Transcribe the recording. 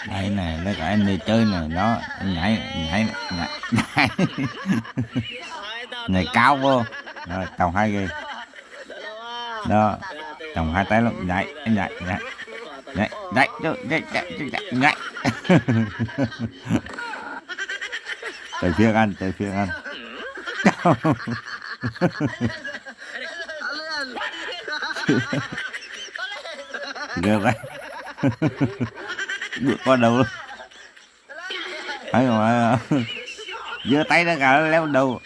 Đây nè, lấy cả anh đi chơi nè, đó, anh nhảy, nhảy, nhảy, nhảy, nhảy cao vô, rồi trồng hai cái, đó, trồng hai tay luôn, nhảy, nhảy, nhảy, nhảy, nhảy, nhảy, nhảy, nhảy, nhảy, nhảy. Tới phía anh, tới phía anh. Ghê vậy. Bước qua đầu luôn. Thấy mà giơ tay ra cả leo đầu.